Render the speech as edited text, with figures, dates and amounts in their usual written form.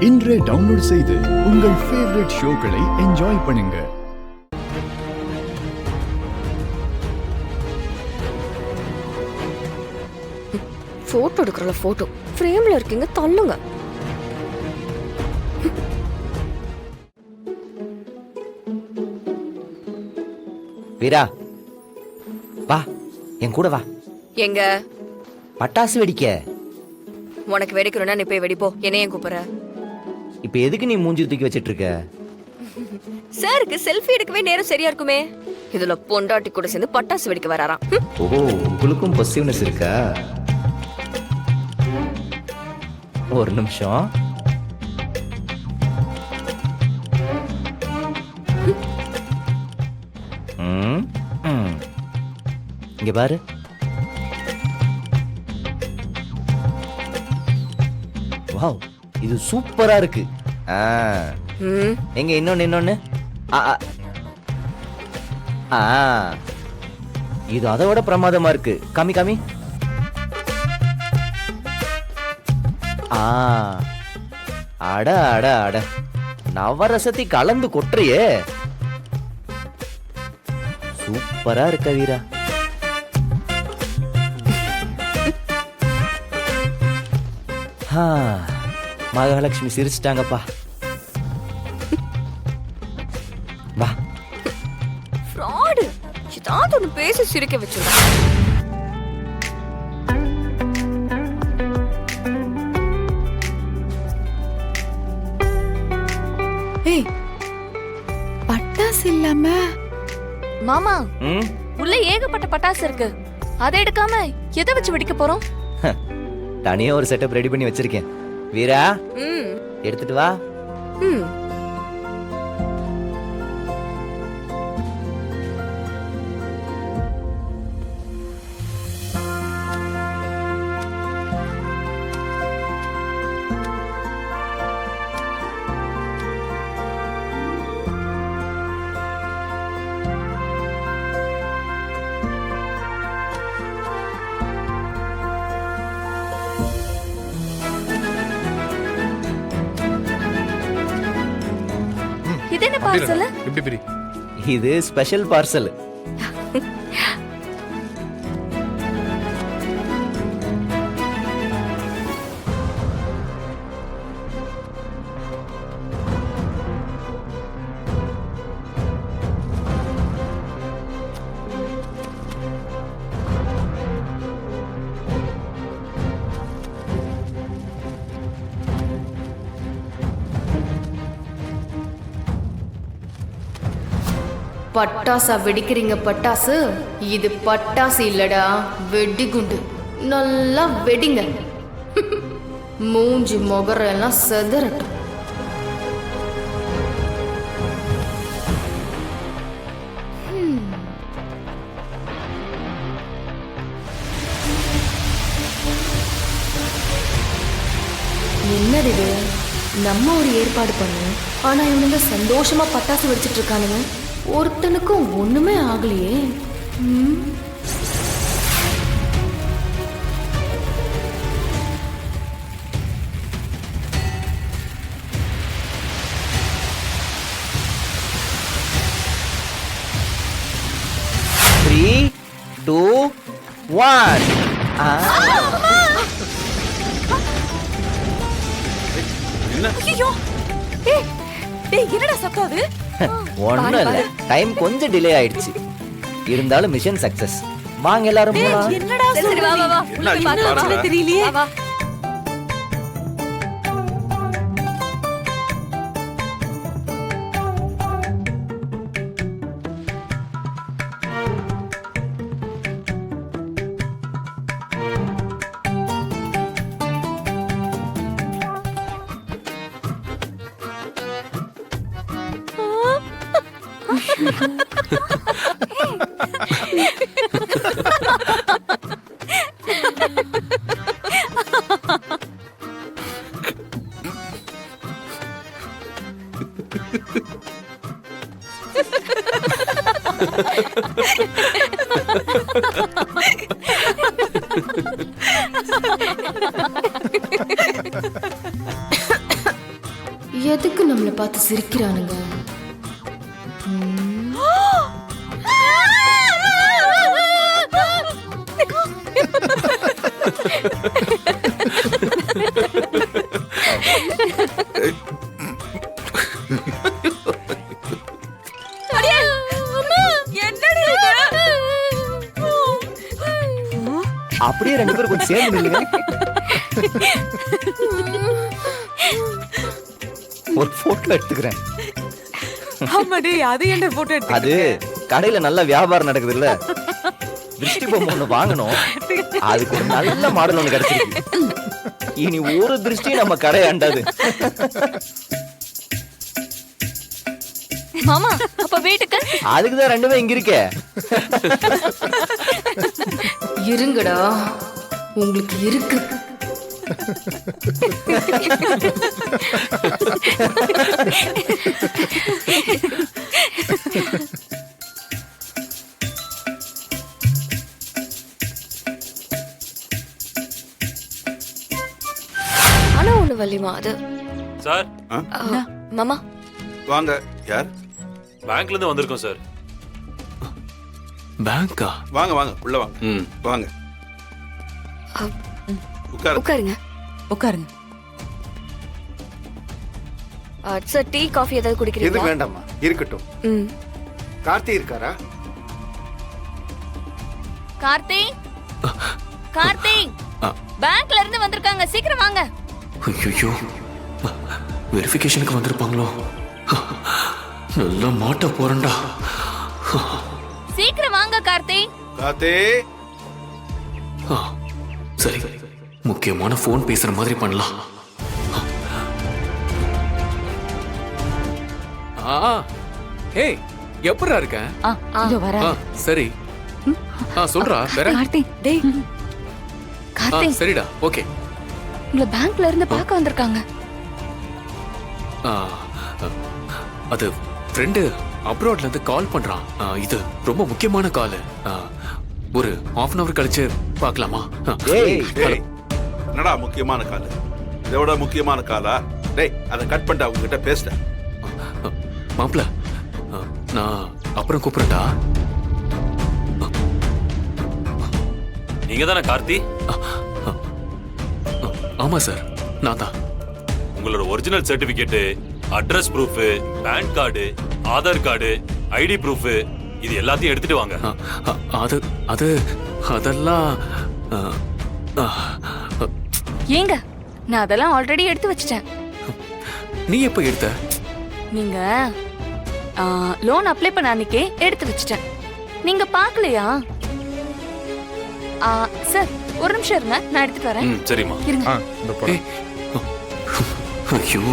இன்றே டவுன்லோட் செய்து உங்கள் ஃபேவரட் ஷோக்களை என்ஜாய் பண்ணுங்க. போட்டோ எடுக்கிறல போட்டோ ஃப்ரேம்ல இருக்கீங்க, தள்ளுங்க. வீரா வா, என் கூட வா. எங்க பட்டாசு வெடிக்க. உனக்கு வெடிக்கணும்னா நீ போய் வெடிப்போ, என்னைய கூப்பிடுற. இப்ப எதுக்கு நீ மூஞ்சி தூக்கி வச்சிட்டு இருக்க? சாருக்கு செல்ஃபி எடுக்கவே நேரம் சரியா இருக்குமே. இதுல பொண்டாட்டி கூட சேர்ந்து பட்டாசு வெடிக்க வராராம். ஓ, உங்களுக்கும் பொசிட்டிவ்னஸ் இருக்கா? ஒரு நிமிஷம். இங்க பாரு. வாவ், இது சூப்பரா இருக்கு. எங்க இன்னொன்னு இது அதை விட பிரமாதமா இருக்கு. காமி காமி. அட அட அட, நவரசத்தை கலந்து கொட்டுறியே. சூப்பரா இருக்க வீரா. மகாலட்சுமி சிரிச்சிட்டாங்கப்பா. வா. ஃப்ராட். ஏதாவது ஒன்று பேசி சிரிக்க வச்சுடா. ஏய், பட்டாசு இல்லாம மாமா, உள்ள ஏகப்பட்ட பட்டாசு இருக்கு. அதை எடுக்காம எதை வச்சு வெடிக்க போறோம்? தனியா ஒரு செட்டப் ரெடி பண்ணி வச்சிருக்கேன். வீரா, எடுத்துட்டு வா. இது என்ன பார்சல்? இது ஸ்பெஷல் பார்சல். பட்டாசா வெடிக்கிறீங்க? பட்டாசு இது பட்டாசு இல்லடா, வெடிகுண்டு. நல்லா வெடிங்க. மூஞ்சி முகரெல்லாம் செதறட்டும். என்னது இது? நம்ம ஒரு ஏற்பாடு பண்ணோம், ஆனா இவனுங்க சந்தோஷமா பட்டாசு வெடிச்சிட்டு இருக்கானுங்க. ஒருத்தனுக்கும் ஒண்ணுமே ஆகலையே. Three, two, one. ஐயோ, ஏய் டேய், என்னடா சத்தம் அது? ஒண்ணும் இல்ல, டைம் கொஞ்சம் டிலே ஆயிடுச்சு. இருந்தாலும் மிஷன் சக்சஸ். வாங்க எல்லாரும் போலாம். என்னடா சரி, வா வா வா. உள்ள போய் பார்க்கலாம். தெரியலையே. வா வா. எதுக்கு நம்மளை பார்த்து சிரிக்கிறானுங்க? அப்படியே 2 பேரும் கொஞ்சம் சேர்ந்து நில்லுங்க. ஒரு போட்டோ எடுத்துக்கிறேன். ஆமாடி, அது என்ன போட்டோ எடுத்து? அது கடையில நல்ல வியாபாரம் நடக்குது இல்ல, திருஷ்டி பொம்மை ஒண்ணு வாங்கணும், அதுக்கு ஒரு நல்ல மாடல் ஒண்ணு கிடைச்சிருக்கு. இனி ஒரு திருஷ்டி நம்ம கடை ஆண்டாது. மாமா அப்ப வீட்டுக்கு அதுக்குதான் 2 பேரும் இங்க இருக்கே. இருங்கடா, உங்களுக்கு இருக்கு. ஆனா ஒண்ணு வள்ளிமா, அது சார் மாமா வாங்க. யார்? பேங்க்ல இருந்து வந்திருக்கோம் சார். பேங்கா? வாங்க வாங்க, உள்ள வாங்க. வாங்க உட்காரு. உட்காருங்க. உட்காருங்க. சார், டீ காஃபி ஏதாவது எது குடிக்கிறீங்களா? வேண்டாமா, இருக்கட்டும். ம். கார்த்தி இருக்காரா? கார்த்தி கார்த்தி பேங்க்ல இருந்து வந்திருக்காங்க, சீக்கிரம் வாங்க. ஐயோ, வெரிஃபிகேஷனுக்கு வந்திருப்பாங்களோ? நல்லா மாட்ட போறேன்டா. சீக்கிரம் வாங்க கார்த்தி. காத்தே, ஆ, சரி, முக்கியமான போன் பேசுற மாதிரி பண்ணலாம். ஏய், எப்படிடா இருக்க? இதோ வரேன். சரி, சொல்றா வேற. கார்த்தி, டேய். கார்த்தி சரிடா, ஓகே. உங்களை பேங்க்ல இருந்து பார்க்க வந்திருக்காங்க. அது ஃப்ரெண்டு அப்ராட்ல இருந்து கால் பண்றான். இது ரொம்ப முக்கியமான கால். ஒரு half an hour கழிச்சு பார்க்கலாமா? ஏய், டேய், என்னடா முக்கியமான கால்? இதோட முக்கியமான காலா? டேய், அதை கட் பண்ணிட்டு அவங்க கிட்ட பேசுறேன். மாப்ள, நான் அப்புறம் கூப்பிடுறேன்டா. நீங்க தானே கார்த்தி? ஆமா சார், நான் தான். உங்களோட original certificate, address proof, PAN card, Aadhaar card, ID proof, இது எல்லாத்தையும் எடுத்துட்டு வாங்க. அதெல்லாம் ஏங்க, நான் அதெல்லாம் ஆல்ரெடி எடுத்து வச்சிட்டேன். நீ எப்ப எடுத்த? நீங்க லோன் அப்ளை பண்ண அன்னைக்கே எடுத்து வச்சிட்டேன். நீங்க பார்க்கலையா? சார், ஒரு நிமிஷம் இருங்க, நான் எடுத்துட்டு வரேன். சரிம்மா. இருங்க. ஐயோ,